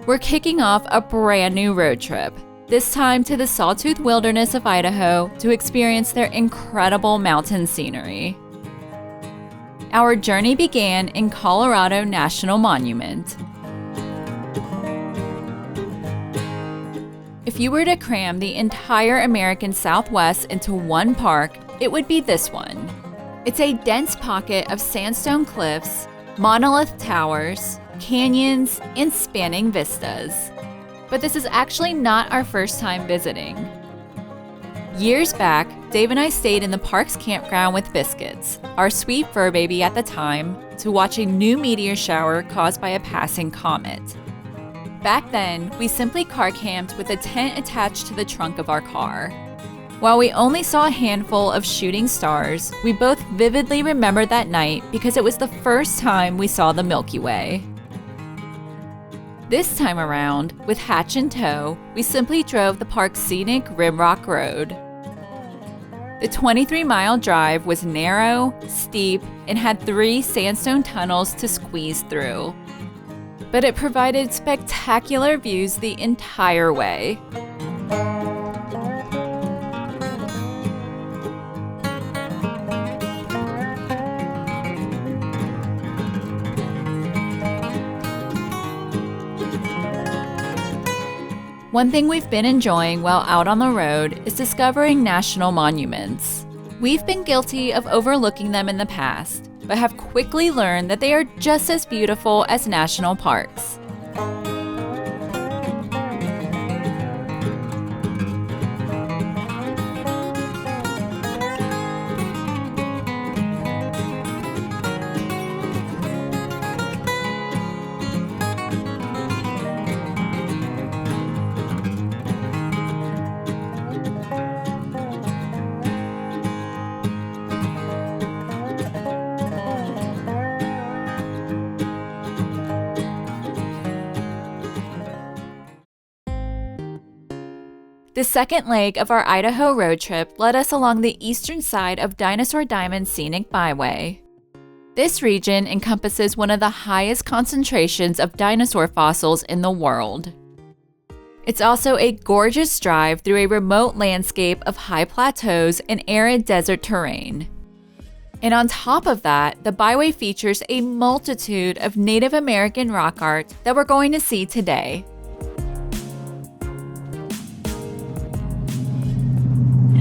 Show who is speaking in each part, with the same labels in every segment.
Speaker 1: We're kicking off a brand new road trip, this time to the Sawtooth Wilderness of Idaho to experience their incredible mountain scenery. Our journey began in Colorado National Monument. If you were to cram the entire American Southwest into one park, it would be this one. It's a dense pocket of sandstone cliffs, monolith towers, canyons, and spanning vistas. But this is actually not our first time visiting. Years back, Dave and I stayed in the park's campground with Biscuits, our sweet fur baby at the time, to watch a new meteor shower caused by a passing comet. Back then, we simply car camped with a tent attached to the trunk of our car. While we only saw a handful of shooting stars, we both vividly remembered that night because it was the first time we saw the Milky Way. This time around, with Hatch in tow, we simply drove the park's scenic Rimrock Road. The 23-mile drive was narrow, steep, and had 3 sandstone tunnels to squeeze through. But it provided spectacular views the entire way. One thing we've been enjoying while out on the road is discovering national monuments. We've been guilty of overlooking them in the past, but have quickly learned that they are just as beautiful as national parks. The second leg of our Idaho road trip led us along the eastern side of Dinosaur Diamond Scenic Byway. This region encompasses one of the highest concentrations of dinosaur fossils in the world. It's also a gorgeous drive through a remote landscape of high plateaus and arid desert terrain. And on top of that, the byway features a multitude of Native American rock art that we're going to see today.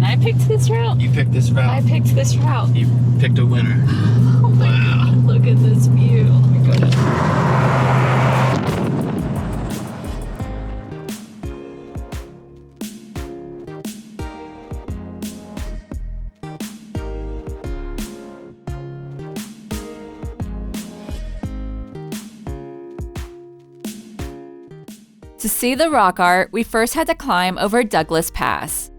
Speaker 1: I picked this route.
Speaker 2: You picked this route?
Speaker 1: I picked this route.
Speaker 2: You picked a winner.
Speaker 1: Oh my God, look at this view. Oh my goodness. To see the rock art, we first had to climb over Douglas Pass.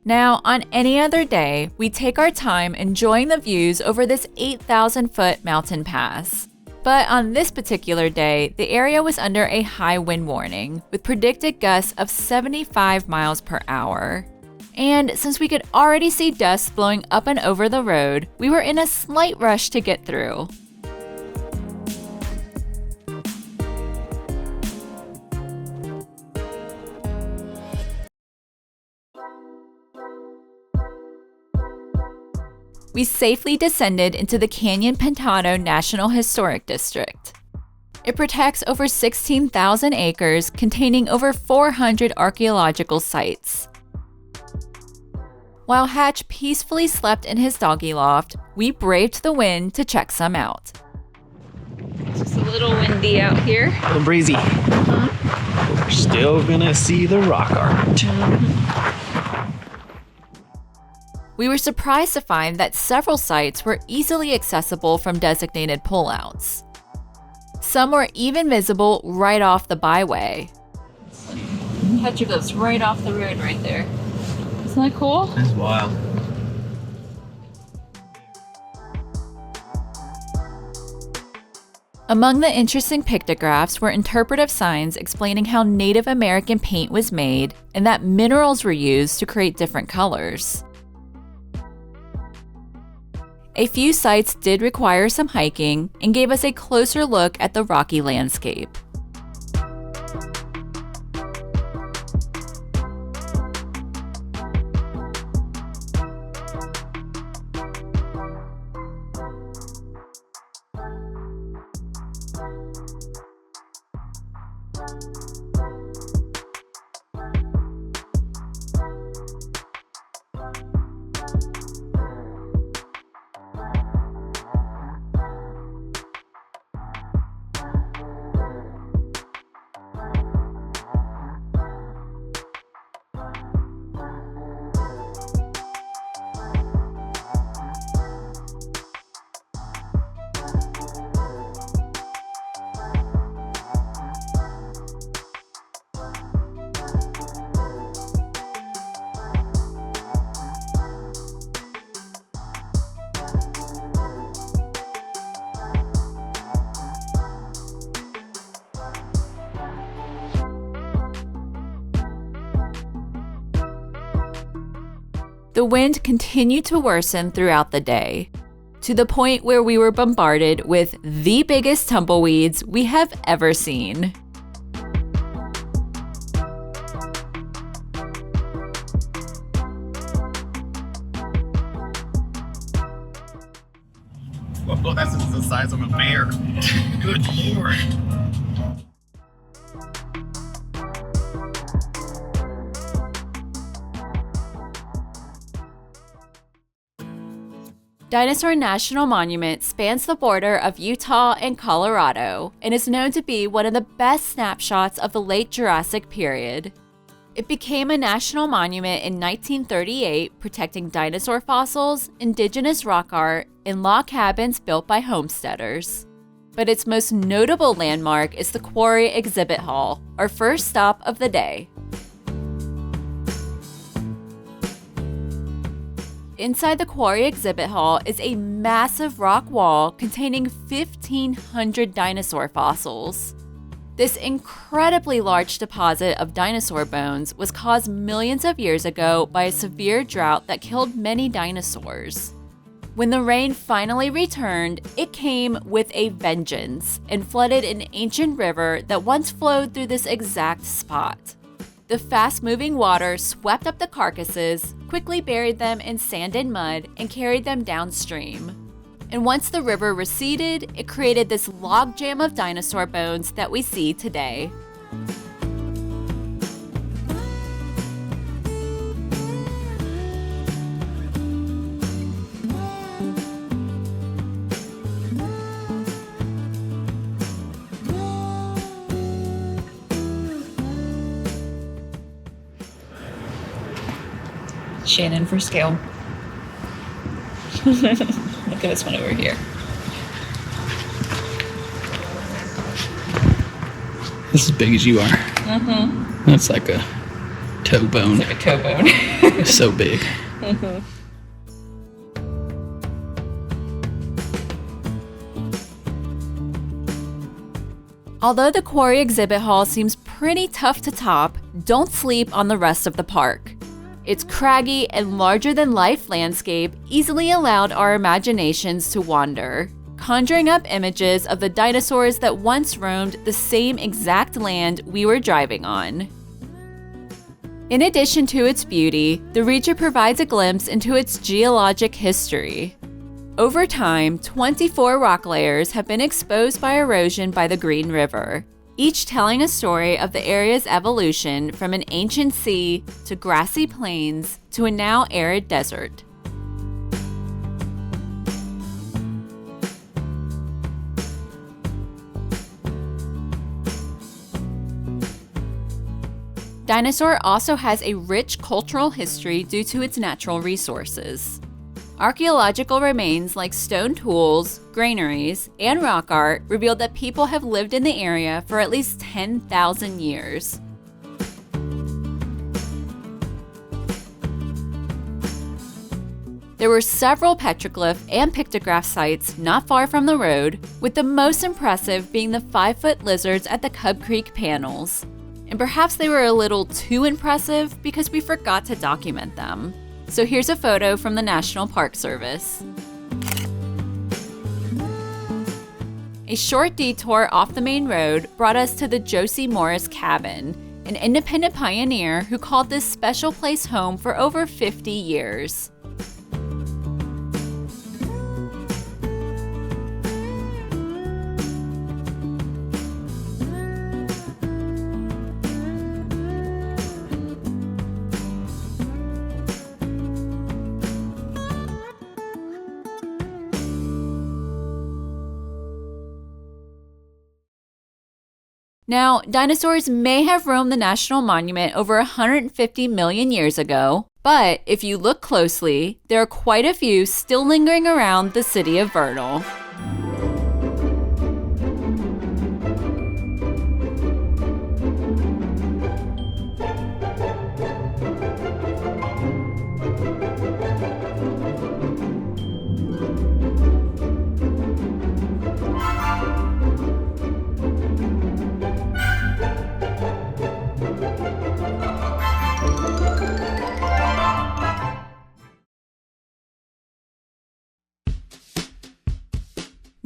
Speaker 1: Now, on any other day, we take our time enjoying the views over this 8,000-foot mountain pass. But on this particular day, the area was under a high wind warning, with predicted gusts of 75 miles per hour. And since we could already see dust blowing up and over the road, we were in a slight rush to get through. We safely descended into the Canyon Pintado National Historic District. It protects over 16,000 acres containing over 400 archaeological sites. While Hatch peacefully slept in his doggy loft, we braved the wind to check some out. It's just a little windy out here.
Speaker 2: A little breezy. But we're still gonna see the rock art.
Speaker 1: We were surprised to find that several sites were easily accessible from designated pullouts. Some were even visible right off the byway. Hatch goes right off the road right there. Isn't that cool?
Speaker 2: That's wild.
Speaker 1: Among the interesting pictographs were interpretive signs explaining how Native American paint was made and that minerals were used to create different colors. A few sites did require some hiking and gave us a closer look at the rocky landscape. The wind continued to worsen throughout the day, to the point where we were bombarded with the biggest tumbleweeds we have ever seen.
Speaker 2: Whoa, that's the size of a bear. Good Lord.
Speaker 1: Dinosaur National Monument spans the border of Utah and Colorado and is known to be one of the best snapshots of the late Jurassic period. It became a national monument in 1938, protecting dinosaur fossils, indigenous rock art, and log cabins built by homesteaders. But its most notable landmark is the Quarry Exhibit Hall, our first stop of the day. Inside the Quarry Exhibit Hall is a massive rock wall containing 1,500 dinosaur fossils. This incredibly large deposit of dinosaur bones was caused millions of years ago by a severe drought that killed many dinosaurs. When the rain finally returned, it came with a vengeance and flooded an ancient river that once flowed through this exact spot. The fast-moving water swept up the carcasses, quickly buried them in sand and mud, and carried them downstream. And once the river receded, it created this logjam of dinosaur bones that we see today.
Speaker 3: Shannon for scale. Look at this one over here.
Speaker 2: This is as big as you are.
Speaker 3: Mm-hmm.
Speaker 2: That's like a toe bone.
Speaker 3: It's like a toe bone.
Speaker 2: It's so big.
Speaker 3: Mm-hmm.
Speaker 1: Although the Quarry Exhibit Hall seems pretty tough to top, don't sleep on the rest of the park. Its craggy and larger-than-life landscape easily allowed our imaginations to wander, conjuring up images of the dinosaurs that once roamed the same exact land we were driving on. In addition to its beauty, the region provides a glimpse into its geologic history. Over time, 24 rock layers have been exposed by erosion by the Green River, each telling a story of the area's evolution from an ancient sea to grassy plains to a now arid desert. Dinosaur also has a rich cultural history due to its natural resources. Archaeological remains like stone tools, granaries, and rock art revealed that people have lived in the area for at least 10,000 years. There were several petroglyph and pictograph sites not far from the road, with the most impressive being the 5-foot lizards at the Cub Creek panels. And perhaps they were a little too impressive because we forgot to document them. So here's a photo from the National Park Service. A short detour off the main road brought us to the Josie Morris Cabin, an independent pioneer who called this special place home for over 50 years. Now, dinosaurs may have roamed the National Monument over 150 million years ago, but if you look closely, there are quite a few still lingering around the city of Vernal.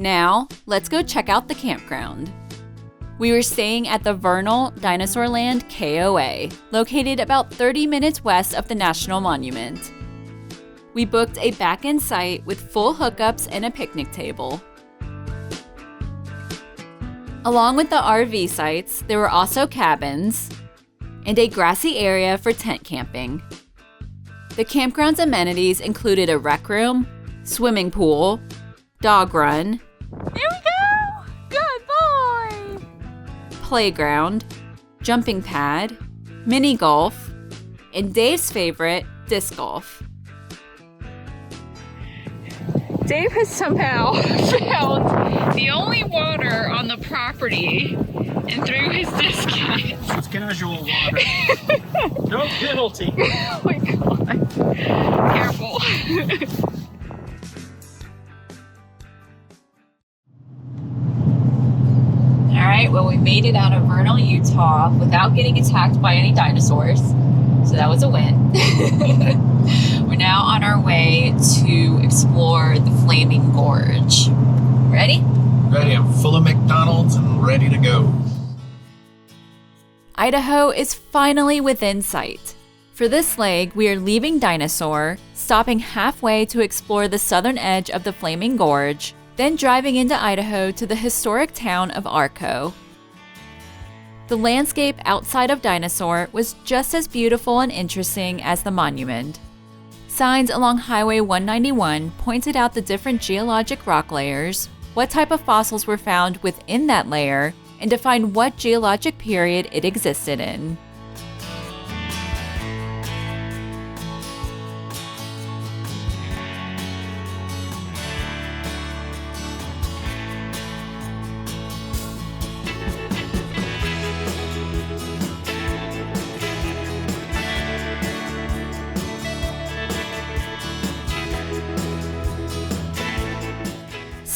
Speaker 1: Now, let's go check out the campground. We were staying at the Vernal Dinosaur Land KOA, located about 30 minutes west of the National Monument. We booked a back-end site with full hookups and a picnic table. Along with the RV sites, there were also cabins and a grassy area for tent camping. The campground's amenities included a rec room, swimming pool, dog run, there we go! Good boy! Playground, jumping pad, mini golf, and Dave's favorite, disc golf.
Speaker 3: Dave has somehow found the only water on the property and threw his disc in it.
Speaker 2: It's casual water. No penalty.
Speaker 3: Oh my god. Careful. Alright, well we made it out of Vernal, Utah without getting attacked by any dinosaurs. So that was a win. We're now on our way to explore the Flaming Gorge. Ready?
Speaker 2: Ready, I'm full of McDonald's and ready to go.
Speaker 1: Idaho is finally within sight. For this leg, we are leaving Dinosaur, stopping halfway to explore the southern edge of the Flaming Gorge, then driving into Idaho to the historic town of Arco. The landscape outside of Dinosaur was just as beautiful and interesting as the monument. Signs along Highway 191 pointed out the different geologic rock layers, what type of fossils were found within that layer, and defined what geologic period it existed in.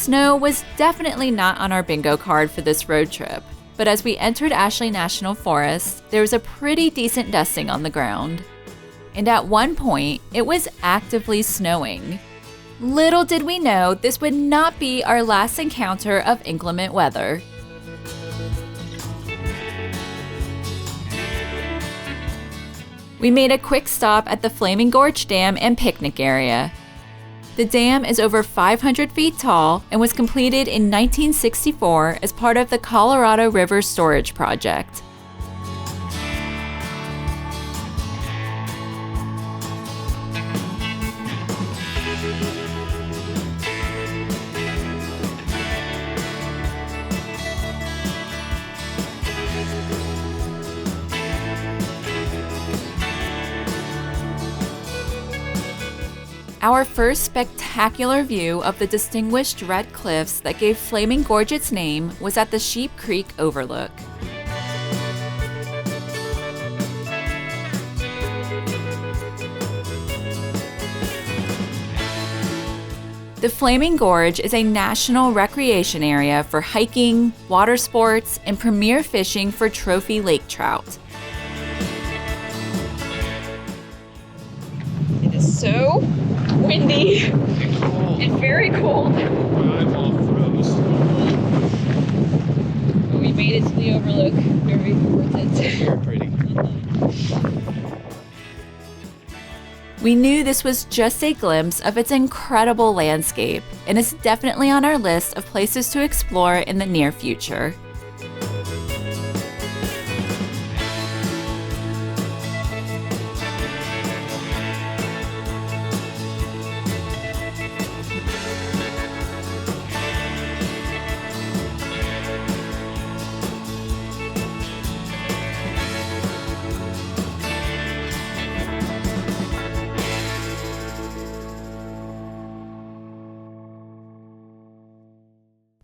Speaker 1: Snow was definitely not on our bingo card for this road trip, but as we entered Ashley National Forest, there was a pretty decent dusting on the ground. And at one point, it was actively snowing. Little did we know this would not be our last encounter of inclement weather. We made a quick stop at the Flaming Gorge Dam and picnic area. The dam is over 500 feet tall and was completed in 1964 as part of the Colorado River Storage Project. Our first spectacular view of the distinguished red cliffs that gave Flaming Gorge its name was at the Sheep Creek Overlook. The Flaming Gorge is a national recreation area for hiking, water sports, and premier fishing for trophy lake trout.
Speaker 3: It is so windy and very cold.
Speaker 2: My eyeball froze.
Speaker 3: made it to the overlook. Very worth it.
Speaker 2: Very pretty.
Speaker 1: We knew this was just a glimpse of its incredible landscape, and it's definitely on our list of places to explore in the near future.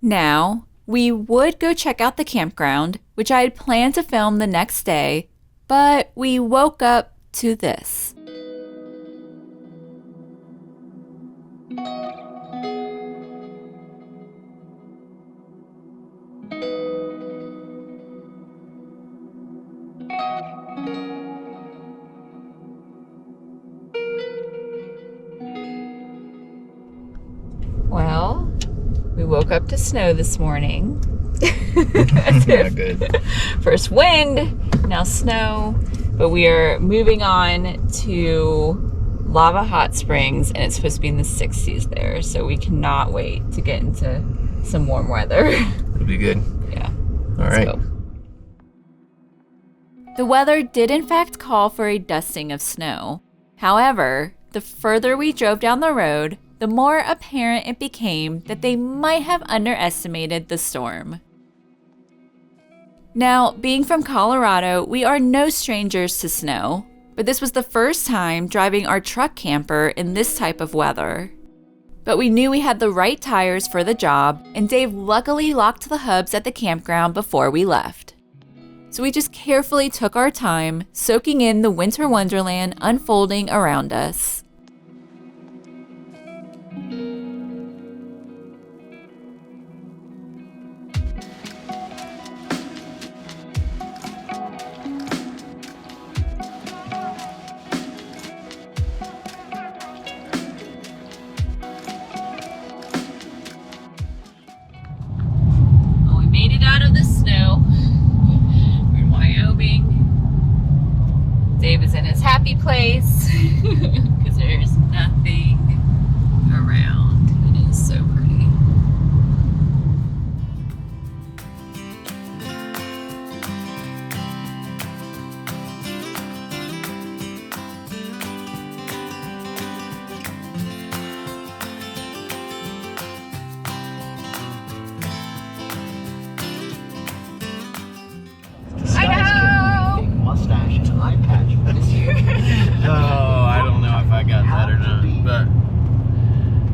Speaker 1: Now, we would go check out the campground, which I had planned to film the next day, but we woke up to this. Well, we woke up to snow this morning.
Speaker 2: Not good.
Speaker 3: First wind, now snow. But we are moving on to Lava Hot Springs, and it's supposed to be in the 60s there. So we cannot wait to get into some warm weather.
Speaker 2: It'll be good.
Speaker 3: Yeah.
Speaker 2: All right.
Speaker 3: Let's go.
Speaker 1: The weather did in fact call for a dusting of snow. However, the further we drove down the road, the more apparent it became that they might have underestimated the storm. Now, being from Colorado, we are no strangers to snow, but this was the first time driving our truck camper in this type of weather. But we knew we had the right tires for the job, and Dave luckily locked the hubs at the campground before we left. So we just carefully took our time, soaking in the winter wonderland unfolding around us.
Speaker 3: Made it out of the snow. We're in Wyoming. Dave is in his happy place because there's nothing around. It is so pretty.
Speaker 4: Mustache and eye patch for this year.
Speaker 2: Oh, I don't know if I got that or not, but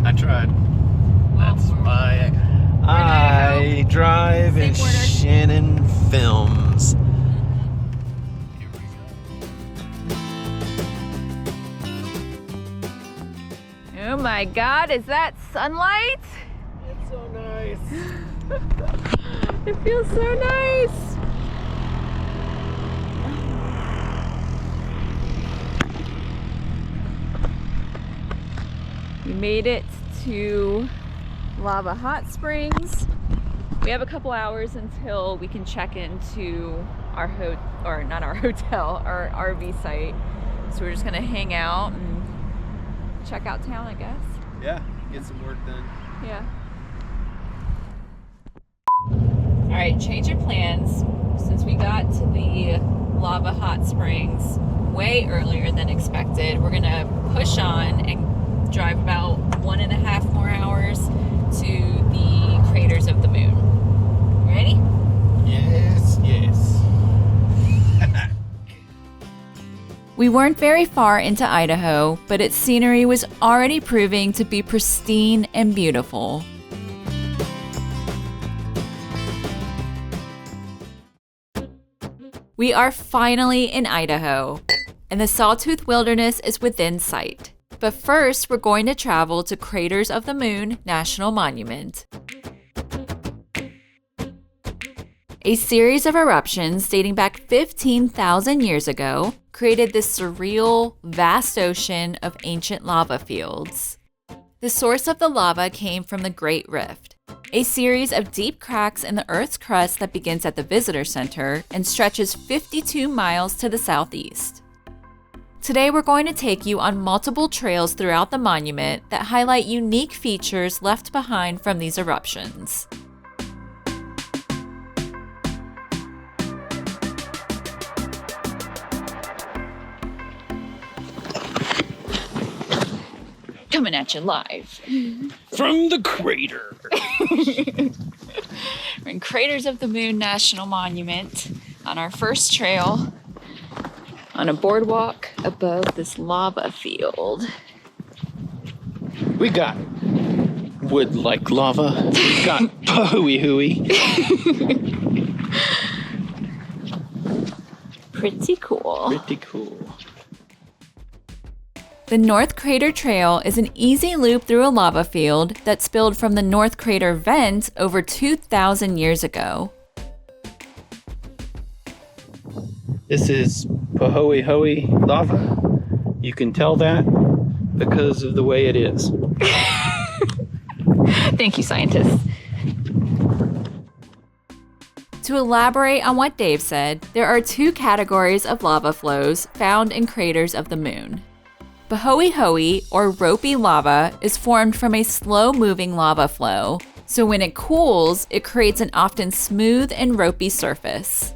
Speaker 2: I tried. That's why I drive in Shannon Films. Here we go.
Speaker 1: Oh my God, is that sunlight?
Speaker 2: It's so nice.
Speaker 1: It feels so nice. We made it to Lava Hot Springs. We have a couple hours until we can check into our our RV site. So we're just gonna hang out and check out town, I guess.
Speaker 2: Yeah, get some work done.
Speaker 1: Yeah.
Speaker 3: All right, change of plans. Since we got to the Lava Hot Springs way earlier than expected, we're gonna push on and drive about 1.5 more hours to the craters of the moon. Ready?
Speaker 2: Yes, yes.
Speaker 1: We weren't very far into Idaho, but its scenery was already proving to be pristine and beautiful. We are finally in Idaho, and the Sawtooth Wilderness is within sight. But first, we're going to travel to Craters of the Moon National Monument. A series of eruptions dating back 15,000 years ago created this surreal, vast ocean of ancient lava fields. The source of the lava came from the Great Rift, a series of deep cracks in the Earth's crust that begins at the visitor center and stretches 52 miles to the southeast. Today we're going to take you on multiple trails throughout the monument that highlight unique features left behind from these eruptions. Coming at you live.
Speaker 2: From the crater.
Speaker 1: We're in Craters of the Moon National Monument on our first trail on a boardwalk above this lava field.
Speaker 2: We got wood like lava. We got hooey hooey.
Speaker 1: Pretty cool.
Speaker 2: Pretty cool.
Speaker 1: The North Crater Trail is an easy loop through a lava field that spilled from the North Crater vent over 2,000 years ago.
Speaker 2: This is Pahoehoe lava. You can tell that because of the way it is.
Speaker 1: Thank you, scientists. To elaborate on what Dave said, there are two categories of lava flows found in craters of the moon. Pahoehoe, or ropey lava, is formed from a slow-moving lava flow, so when it cools, it creates an often smooth and ropey surface.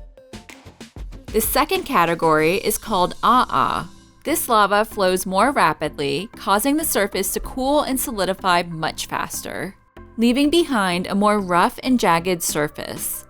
Speaker 1: The second category is called Ah. This lava flows more rapidly, causing the surface to cool and solidify much faster, leaving behind a more rough and jagged surface.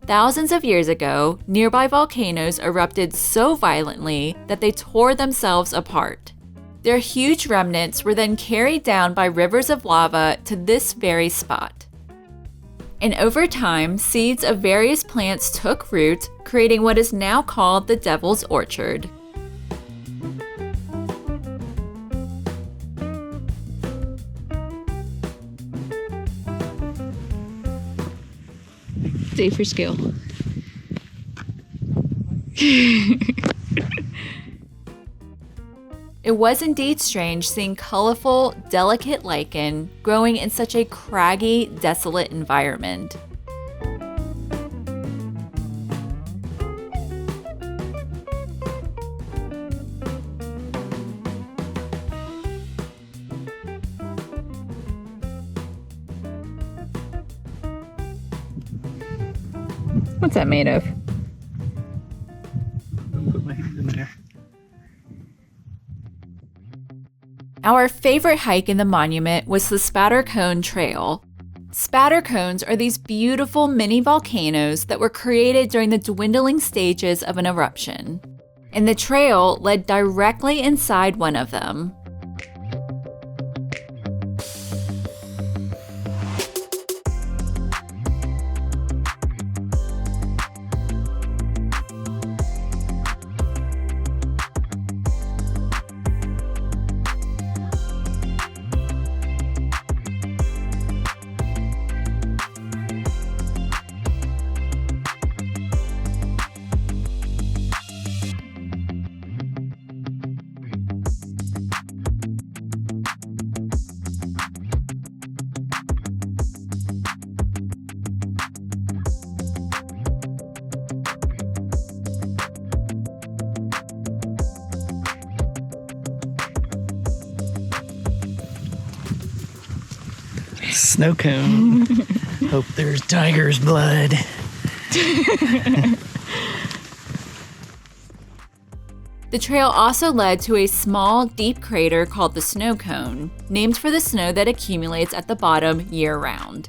Speaker 1: Thousands of years ago, nearby volcanoes erupted so violently that they tore themselves apart. Their huge remnants were then carried down by rivers of lava to this very spot. And over time, seeds of various plants took root, creating what is now called the Devil's Orchard. Dave for scale. It was indeed strange seeing colorful, delicate lichen growing in such a craggy, desolate environment. What's that made of?
Speaker 2: Put my hand in there.
Speaker 1: Our favorite hike in the monument was the Spatter Cone Trail. Spatter cones are these beautiful mini volcanoes that were created during the dwindling stages of an eruption. And the trail led directly inside one of them.
Speaker 2: Snow cone. Hope there's tiger's blood.
Speaker 1: The trail also led to a small, deep crater called the Snow Cone, named for the snow that accumulates at the bottom year-round.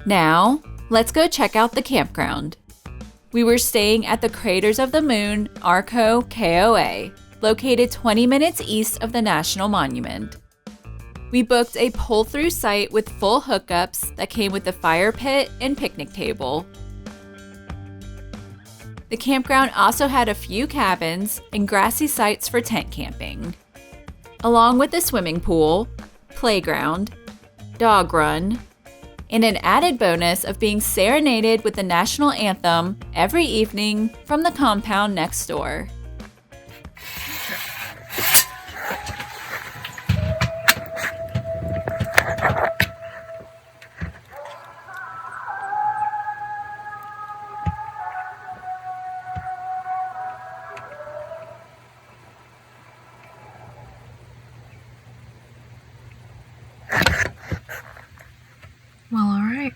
Speaker 1: Now, let's go check out the campground. We were staying at the Craters of the Moon Arco KOA, located 20 minutes east of the National Monument. We booked a pull-through site with full hookups that came with a fire pit and picnic table. The campground also had a few cabins and grassy sites for tent camping, along with a swimming pool, playground, dog run, and an added bonus of being serenaded with the national anthem every evening from the compound next door.
Speaker 3: Well, all right.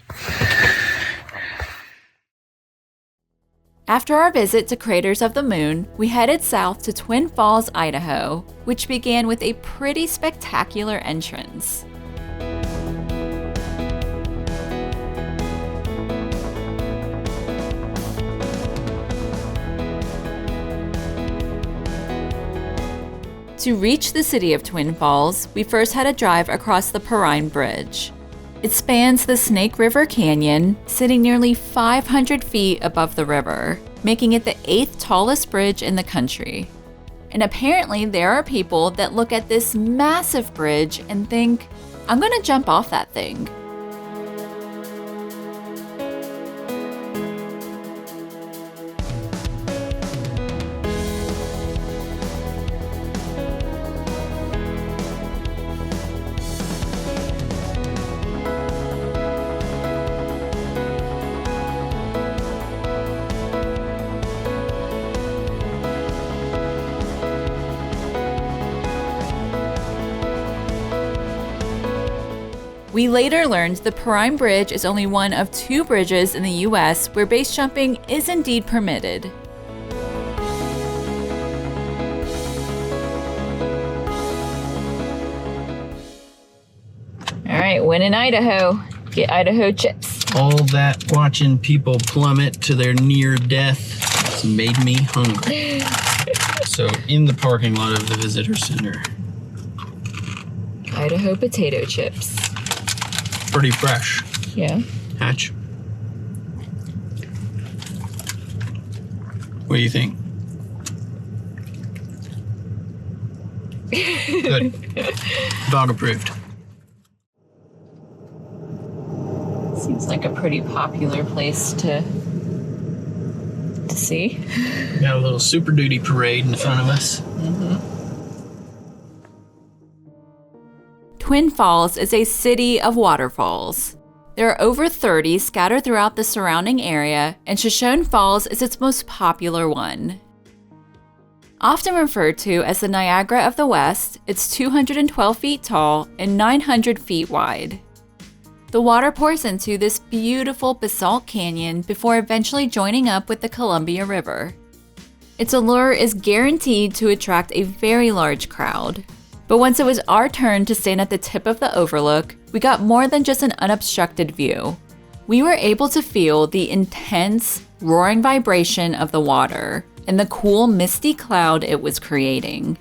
Speaker 1: After our visit to Craters of the Moon, we headed south to Twin Falls, Idaho, which began with a pretty spectacular entrance. To reach the city of Twin Falls, we first had to drive across the Perrine Bridge. It spans the Snake River Canyon, sitting nearly 500 feet above the river, making it the 8th tallest bridge in the country. And apparently there are people that look at this massive bridge and think, I'm gonna jump off that thing. We later learned the Perrine Bridge is only one of 2 bridges in the US where base jumping is indeed permitted.
Speaker 3: All right, when in Idaho, get Idaho chips.
Speaker 2: All that watching people plummet to their near death has made me hungry. So, in the parking lot of the visitor center.
Speaker 3: Idaho potato chips.
Speaker 2: Pretty fresh.
Speaker 3: Yeah.
Speaker 2: Hatch. What do you think? Good. Dog approved.
Speaker 3: Seems like a pretty popular place to see.
Speaker 2: Got a little Super Duty parade in front of us.
Speaker 1: Twin Falls is a city of waterfalls. There are over 30 scattered throughout the surrounding area, and Shoshone Falls is its most popular one. Often referred to as the Niagara of the West, it's 212 feet tall and 900 feet wide. The water pours into this beautiful basalt canyon before eventually joining up with the Columbia River. Its allure is guaranteed to attract a very large crowd. But once it was our turn to stand at the tip of the overlook, we got more than just an unobstructed view. We were able to feel the intense, roaring vibration of the water and the cool, misty cloud it was creating.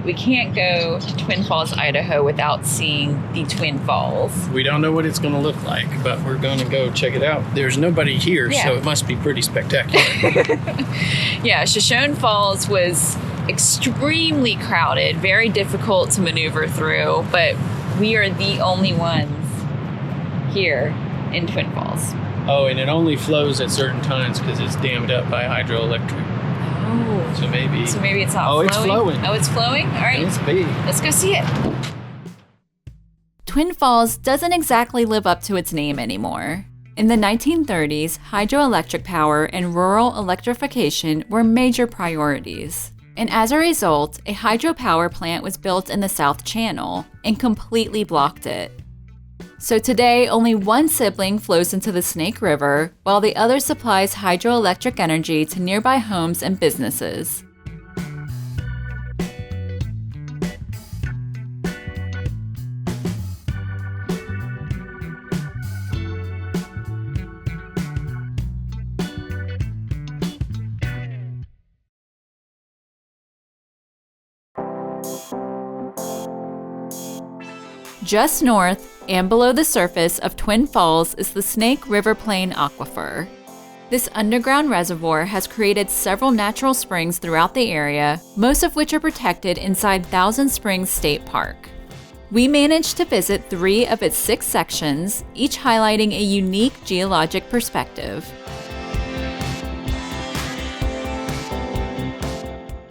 Speaker 1: We can't go to Twin Falls, Idaho without seeing the Twin Falls.
Speaker 2: We don't know what it's going to look like, but we're going to go check it out. There's nobody here, so it must be pretty spectacular.
Speaker 3: Yeah, Shoshone Falls was extremely crowded, very difficult to maneuver through, but we are the only ones here in Twin Falls.
Speaker 2: Oh, and it only flows at certain times because it's dammed up by hydroelectric.
Speaker 3: Oh.
Speaker 2: So maybe
Speaker 3: it's not flowing.
Speaker 2: Oh, it's flowing.
Speaker 3: Oh, it's flowing? All right.
Speaker 2: It's big.
Speaker 3: Let's go see it.
Speaker 1: Twin Falls doesn't exactly live up to its name anymore. In the 1930s, hydroelectric power and rural electrification were major priorities. And as a result, a hydropower plant was built in the South Channel and completely blocked it. So today, only one sibling flows into the Snake River, while the other supplies hydroelectric energy to nearby homes and businesses. Just north and below the surface of Twin Falls is the Snake River Plain Aquifer. This underground reservoir has created several natural springs throughout the area, most of which are protected inside Thousand Springs State Park. We managed to visit 3 of its 6 sections, each highlighting a unique geologic perspective.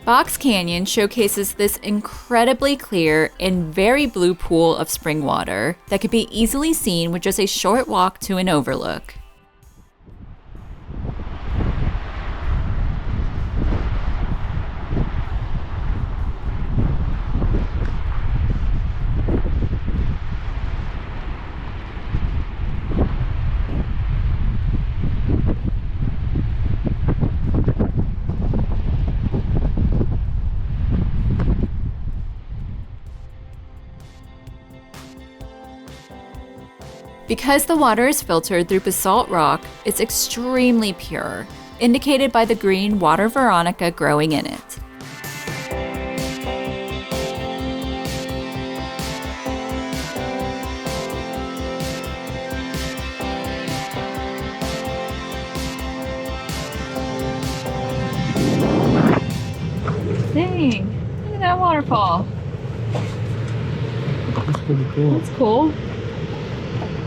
Speaker 1: Box Canyon showcases this incredibly clear and very blue pool of spring water that could be easily seen with just a short walk to an overlook. Because the water is filtered through basalt rock, it's extremely pure, indicated by the green water veronica growing in it. Dang, look at that waterfall.
Speaker 2: That's pretty cool.
Speaker 1: That's cool.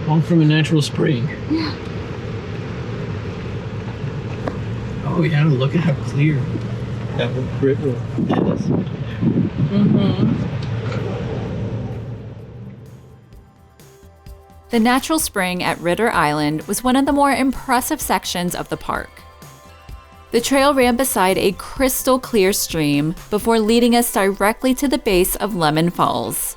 Speaker 2: All from a natural spring.
Speaker 1: Yeah.
Speaker 2: Oh yeah, look at how clear that river is.
Speaker 1: The natural spring at Ritter Island was one of the more impressive sections of the park. The trail ran beside a crystal clear stream before leading us directly to the base of Lemon Falls.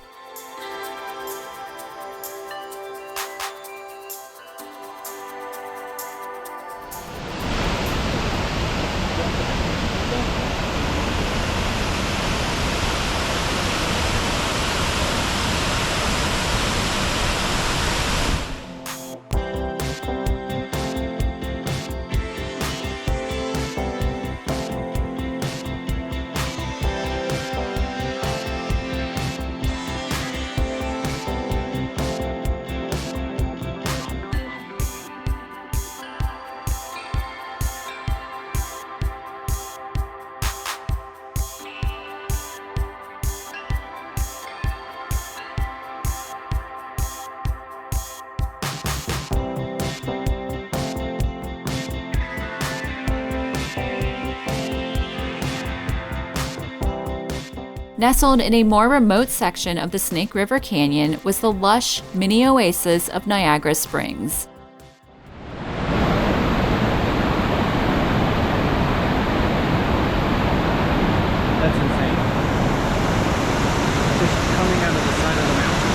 Speaker 1: Nestled in a more remote section of the Snake River Canyon was the lush mini oasis of Niagara Springs.
Speaker 2: That's insane. Just coming out of the side of the mountain.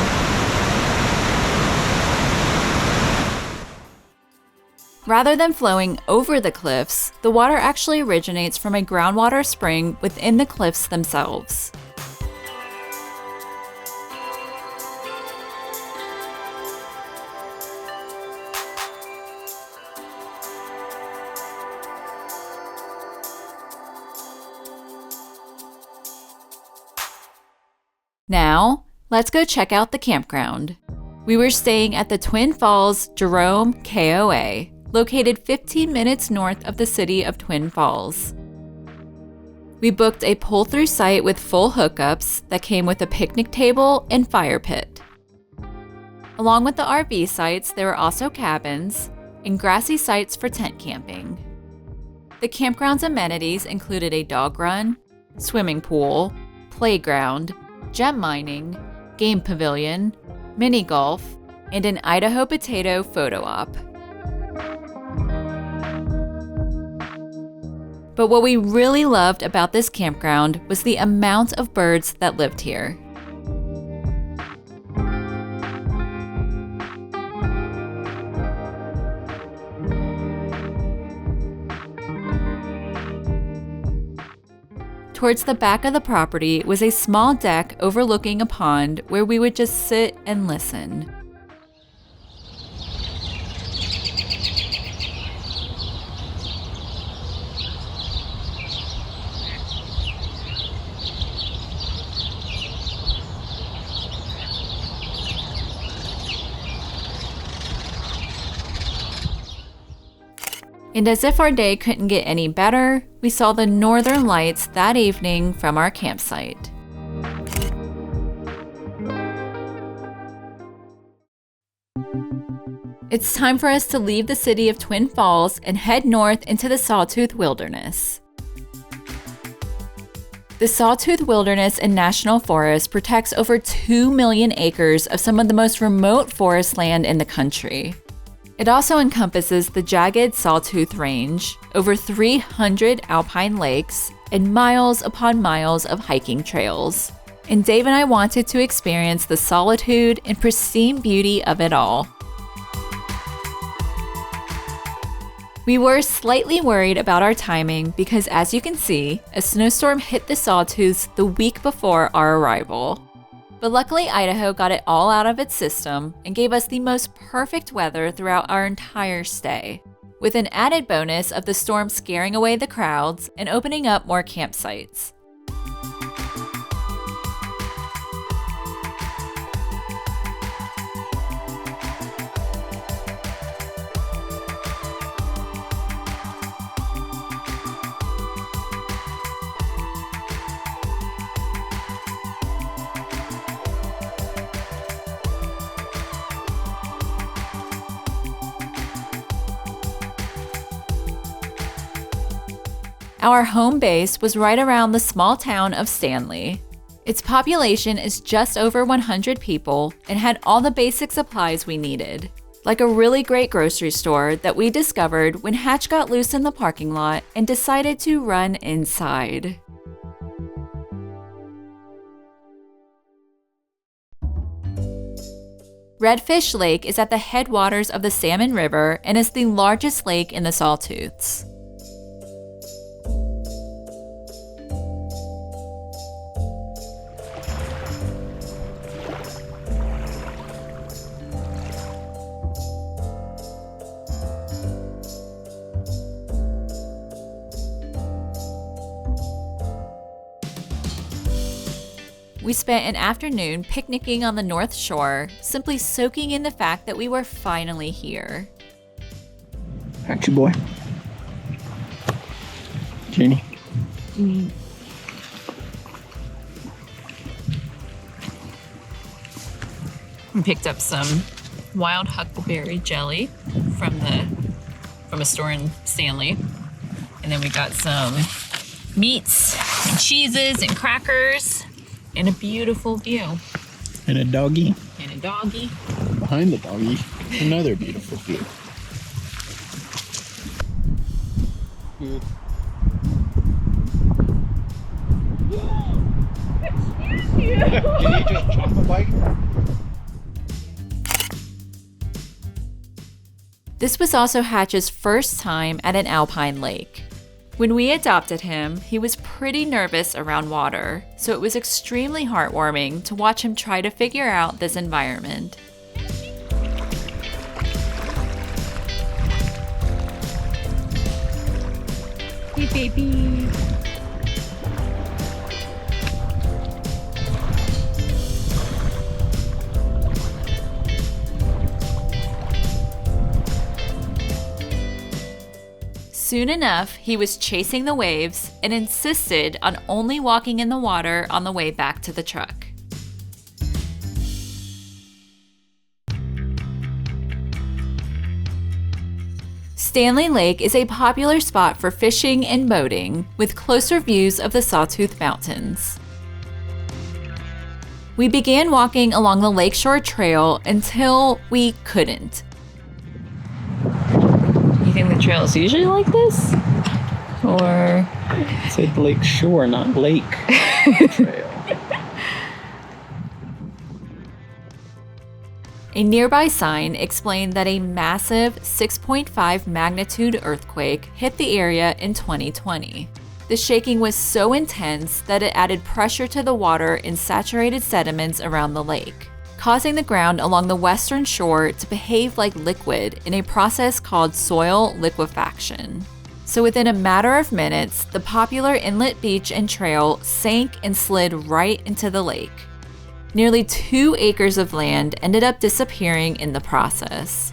Speaker 1: Rather than flowing over the cliffs, the water actually originates from a groundwater spring within the cliffs themselves. Now, let's go check out the campground. We were staying at the Twin Falls Jerome KOA, located 15 minutes north of the city of Twin Falls. We booked a pull-through site with full hookups that came with a picnic table and fire pit. Along with the RV sites, there were also cabins and grassy sites for tent camping. The campground's amenities included a dog run, swimming pool, playground, gem mining, game pavilion, mini golf, and an Idaho potato photo op. But what we really loved about this campground was the amount of birds that lived here. Towards the back of the property was a small deck overlooking a pond where we would just sit and listen. And as if our day couldn't get any better, we saw the northern lights that evening from our campsite. It's time for us to leave the city of Twin Falls and head north into the Sawtooth Wilderness. The Sawtooth Wilderness and National Forest protects over 2 million acres of some of the most remote forest land in the country. It also encompasses the jagged Sawtooth Range, over 300 alpine lakes, and miles upon miles of hiking trails. And Dave and I wanted to experience the solitude and pristine beauty of it all. We were slightly worried about our timing because, as you can see, a snowstorm hit the Sawtooths the week before our arrival. But luckily, Idaho got it all out of its system and gave us the most perfect weather throughout our entire stay, with an added bonus of the storm scaring away the crowds and opening up more campsites. Our home base was right around the small town of Stanley. Its population is just over 100 people and had all the basic supplies we needed, like a really great grocery store that we discovered when Hatch got loose in the parking lot and decided to run inside. Redfish Lake is at the headwaters of the Salmon River and is the largest lake in the Sawtooths. We spent an afternoon picnicking on the North Shore, simply soaking in the fact that we were finally here.
Speaker 2: Action boy. Jenny.
Speaker 3: We picked up some wild huckleberry jelly from a store in Stanley. And then we got some meats and cheeses and crackers and a beautiful view.
Speaker 2: And a doggy.
Speaker 3: And a doggy.
Speaker 2: Behind the doggy, another beautiful view. Can you just chop a bite?
Speaker 1: This was also Hatch's first time at an alpine lake. When we adopted him, he was pretty nervous around water, so it was extremely heartwarming to watch him try to figure out this environment.
Speaker 3: Hey, baby.
Speaker 1: Soon enough, he was chasing the waves and insisted on only walking in the water on the way back to the truck. Stanley Lake is a popular spot for fishing and boating, with closer views of the Sawtooth Mountains. We began walking along the lakeshore trail until we couldn't.
Speaker 3: You think the trail is usually like this? Or?
Speaker 2: I said lake shore, not lake trail.
Speaker 1: A nearby sign explained that a massive 6.5 magnitude earthquake hit the area in 2020. The shaking was so intense that it added pressure to the water in saturated sediments around the lake, causing the ground along the western shore to behave like liquid in a process called soil liquefaction. So within a matter of minutes, the popular inlet beach and trail sank and slid right into the lake. Nearly 2 acres of land ended up disappearing in the process.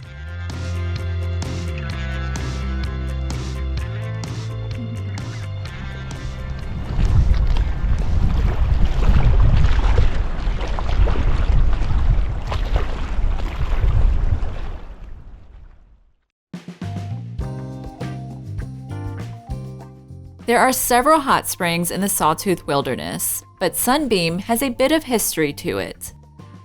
Speaker 1: There are several hot springs in the Sawtooth Wilderness, but Sunbeam has a bit of history to it.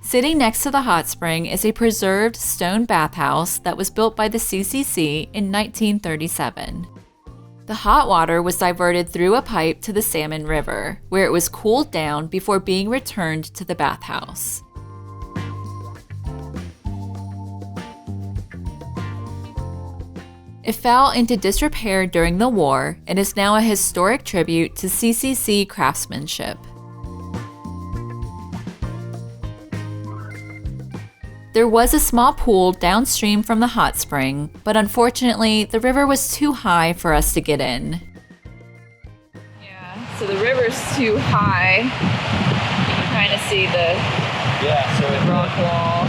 Speaker 1: Sitting next to the hot spring is a preserved stone bathhouse that was built by the CCC in 1937. The hot water was diverted through a pipe to the Salmon River, where it was cooled down before being returned to the bathhouse. It fell into disrepair during the war and is now a historic tribute to CCC craftsmanship. There was a small pool downstream from the hot spring, but unfortunately, the river was too high for us to get in.
Speaker 3: Yeah, so the river's too high. You can kind of see the rock wall.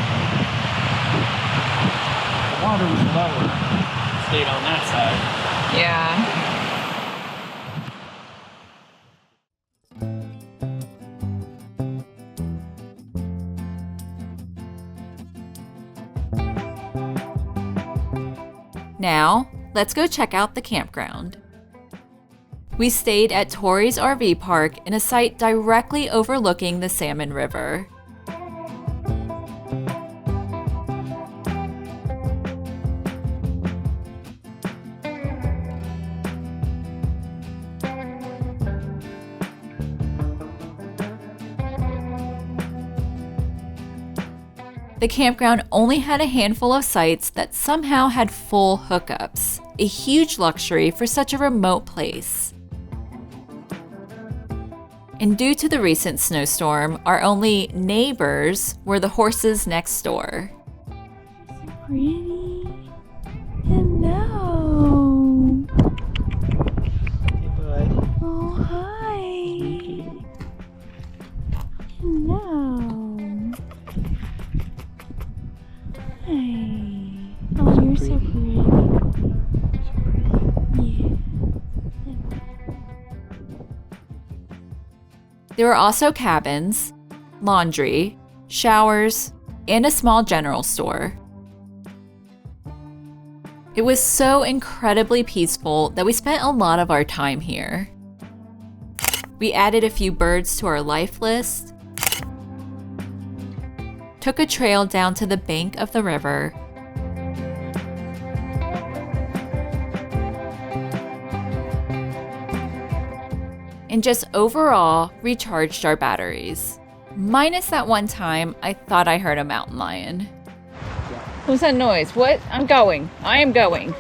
Speaker 2: The water was lower. Stayed on that side.
Speaker 3: Yeah.
Speaker 1: Now, let's go check out the campground. We stayed at Torrey's RV Park in a site directly overlooking the Salmon River. The campground only had a handful of sites that somehow had full hookups, a huge luxury for such a remote place. And due to the recent snowstorm, our only neighbors were the horses next door.
Speaker 5: So pretty. Hello.
Speaker 2: Hey, bud.
Speaker 5: Oh, hi. Hello. Hi. Oh, you're so pretty. Yeah.
Speaker 1: There were also cabins, laundry, showers, and a small general store. It was so incredibly peaceful that we spent a lot of our time here. We added a few birds to our life list, took a trail down to the bank of the river, and just overall recharged our batteries. Minus that one time I thought I heard a mountain lion.
Speaker 3: What's that noise? What? I'm going. I am going.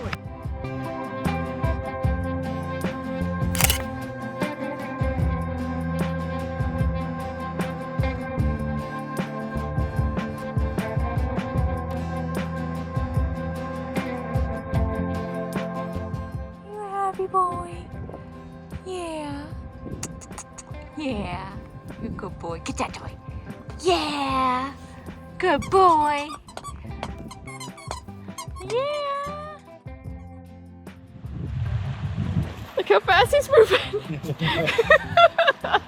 Speaker 5: You a happy boy? Yeah. Yeah. You're a good boy. Get that toy. Yeah. Good boy. Yeah.
Speaker 3: Look how fast he's moving. I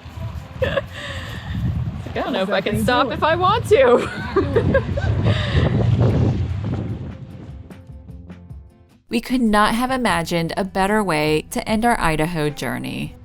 Speaker 3: don't know if I can stop if I want to.
Speaker 1: We could not have imagined a better way to end our Idaho journey.